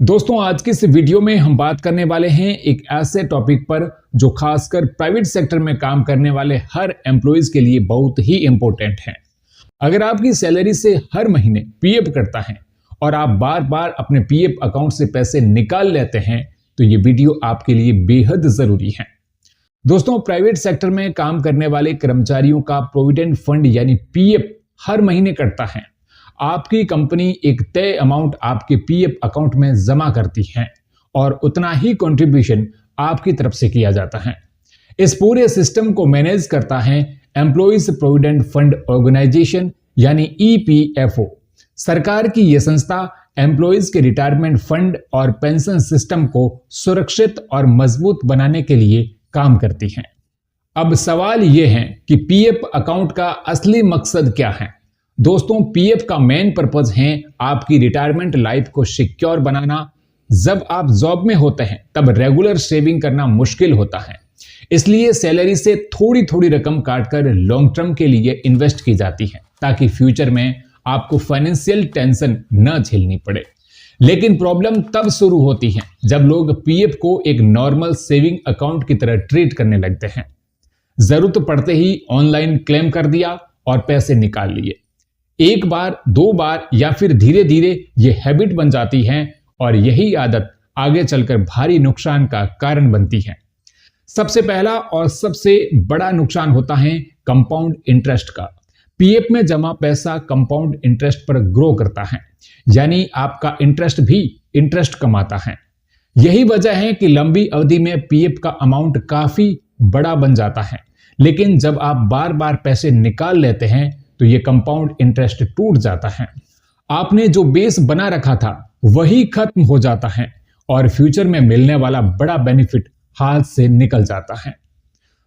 दोस्तों, आज की इस वीडियो में हम बात करने वाले हैं एक ऐसे टॉपिक पर जो खासकर प्राइवेट सेक्टर में काम करने वाले हर एम्प्लॉइज के लिए बहुत ही इंपॉर्टेंट है। अगर आपकी सैलरी से हर महीने पीएफ कटता है और आप बार बार अपने पीएफ अकाउंट से पैसे निकाल लेते हैं तो ये वीडियो आपके लिए बेहद जरूरी है। दोस्तों, प्राइवेट सेक्टर में काम करने वाले कर्मचारियों का प्रोविडेंट फंड यानी पीएफ हर महीने कटता है। आपकी कंपनी एक तय अमाउंट आपके पीएफ अकाउंट में जमा करती है और उतना ही कंट्रीब्यूशन आपकी तरफ से किया जाता है। इस पूरे सिस्टम को मैनेज करता है एम्प्लॉइज प्रोविडेंट फंड ऑर्गेनाइजेशन यानी ईपीएफओ। सरकार की यह संस्था एम्प्लॉइज के रिटायरमेंट फंड और पेंशन सिस्टम को सुरक्षित और मजबूत बनाने के लिए काम करती है। अब सवाल यह है कि पीएफ अकाउंट का असली मकसद क्या है। दोस्तों, पीएफ का मेन पर्पज है आपकी रिटायरमेंट लाइफ को सिक्योर बनाना। जब आप जॉब में होते हैं तब रेगुलर सेविंग करना मुश्किल होता है, इसलिए सैलरी से थोड़ी थोड़ी रकम काटकर लॉन्ग टर्म के लिए इन्वेस्ट की जाती है ताकि फ्यूचर में आपको फाइनेंशियल टेंशन न झेलनी पड़े। लेकिन प्रॉब्लम तब शुरू होती है जब लोग पीएफ को एक नॉर्मल सेविंग अकाउंट की तरह ट्रीट करने लगते हैं। जरूरत पड़ते ही ऑनलाइन क्लेम कर दिया और पैसे निकाल लिए। एक बार, दो बार या फिर धीरे धीरे ये हैबिट बन जाती है और यही आदत आगे चलकर भारी नुकसान का कारण बनती है। सबसे पहला और सबसे बड़ा नुकसान होता है कंपाउंड इंटरेस्ट का। पीएफ में जमा पैसा कंपाउंड इंटरेस्ट पर ग्रो करता है, यानी आपका इंटरेस्ट भी इंटरेस्ट कमाता है। यही वजह है कि लंबी अवधि में पीएफ का अमाउंट काफी बड़ा बन जाता है, लेकिन जब आप बार बार पैसे निकाल लेते हैं तो ये कंपाउंड इंटरेस्ट टूट जाता है। आपने जो बेस बना रखा था वही खत्म हो जाता है और फ्यूचर में मिलने वाला बड़ा बेनिफिट हाथ से निकल जाता है।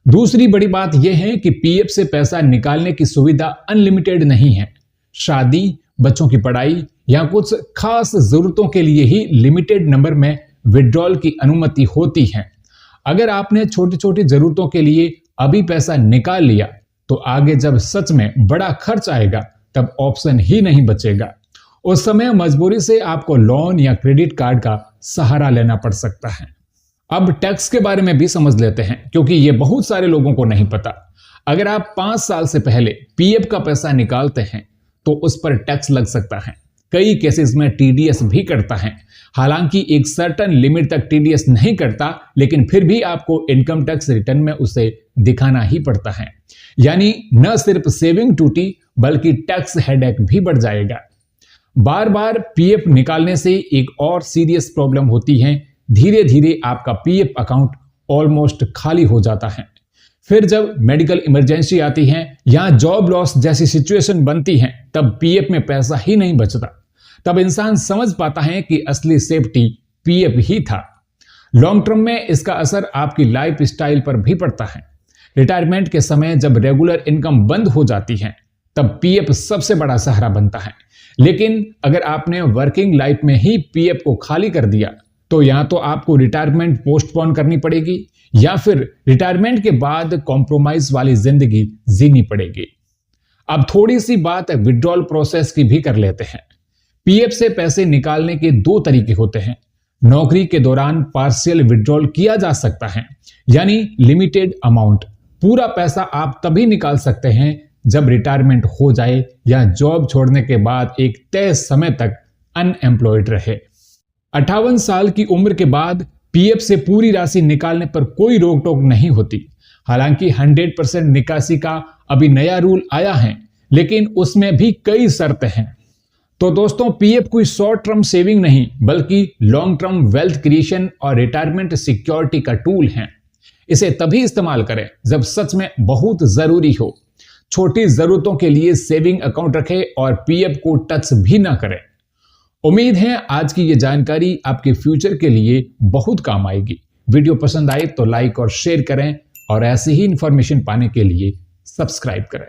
दूसरी बड़ी बात यह है कि पीएफ से पैसा निकालने की सुविधा अनलिमिटेड नहीं है। शादी, बच्चों की पढ़ाई या कुछ खास जरूरतों के लिए ही लिमिटेड नंबर में विड्रॉल की अनुमति होती है। अगर आपने छोटी छोटी जरूरतों के लिए अभी पैसा निकाल लिया तो आगे जब सच में बड़ा खर्च आएगा तब ऑप्शन ही नहीं बचेगा। उस समय मजबूरी से आपको लोन या क्रेडिट कार्ड का सहारा लेना पड़ सकता है। अब टैक्स के बारे में भी समझ लेते हैं, क्योंकि ये बहुत सारे लोगों को नहीं पता। अगर आप 5 साल से पहले पीएफ का पैसा निकालते हैं तो उस पर टैक्स लग सकता है। कई केसेस में टीडीएस भी कटता है। हालांकि एक सर्टेन लिमिट तक टीडीएस नहीं कटता, लेकिन फिर भी आपको इनकम टैक्स रिटर्न में उसे दिखाना ही पड़ता है। यानी न सिर्फ सेविंग टूटी बल्कि टैक्स हेडेक भी बढ़ जाएगा। बार बार पीएफ निकालने से एक और सीरियस प्रॉब्लम होती है। धीरे धीरे आपका पीएफ अकाउंट ऑलमोस्ट खाली हो जाता है। फिर जब मेडिकल इमरजेंसी आती है या जॉब लॉस जैसी सिचुएशन बनती है तब पीएफ में पैसा ही नहीं बचता। तब इंसान समझ पाता है कि असली सेफ्टी पीएफ ही था। लॉन्ग टर्म में इसका असर आपकी लाइफ स्टाइल पर भी पड़ता है। रिटायरमेंट के समय जब रेगुलर इनकम बंद हो जाती है तब पीएफ सबसे बड़ा सहारा बनता है। लेकिन अगर आपने वर्किंग लाइफ में ही पीएफ को खाली कर दिया तो या तो आपको रिटायरमेंट पोस्टपोन करनी पड़ेगी या फिर रिटायरमेंट के बाद कॉम्प्रोमाइज वाली जिंदगी जीनी पड़ेगी। अब थोड़ी सी बात विड्रॉल प्रोसेस की भी कर लेते हैं। पीएफ से पैसे निकालने के 2 तरीके होते हैं। नौकरी के दौरान पार्शियल विड्रॉल किया जा सकता है, यानी लिमिटेड अमाउंट। पूरा पैसा आप तभी निकाल सकते हैं जब रिटायरमेंट हो जाए या जॉब छोड़ने के बाद एक तय समय तक अनएम्प्लॉयड रहे। 58 साल की उम्र के बाद पीएफ से पूरी राशि निकालने पर कोई रोक टोक नहीं होती। हालांकि 100% निकासी का अभी नया रूल आया है, लेकिन उसमें भी कई शर्तें हैं। तो दोस्तों, पीएफ कोई शॉर्ट टर्म सेविंग नहीं बल्कि लॉन्ग टर्म वेल्थ क्रिएशन और रिटायरमेंट सिक्योरिटी का टूल है। इसे तभी इस्तेमाल करें जब सच में बहुत जरूरी हो। छोटी जरूरतों के लिए सेविंग अकाउंट रखें और पीएफ को टच भी ना करें। उम्मीद है आज की ये जानकारी आपके फ्यूचर के लिए बहुत काम आएगी। वीडियो पसंद आए तो लाइक और शेयर करें और ऐसी ही इंफॉर्मेशन पाने के लिए सब्सक्राइब करें।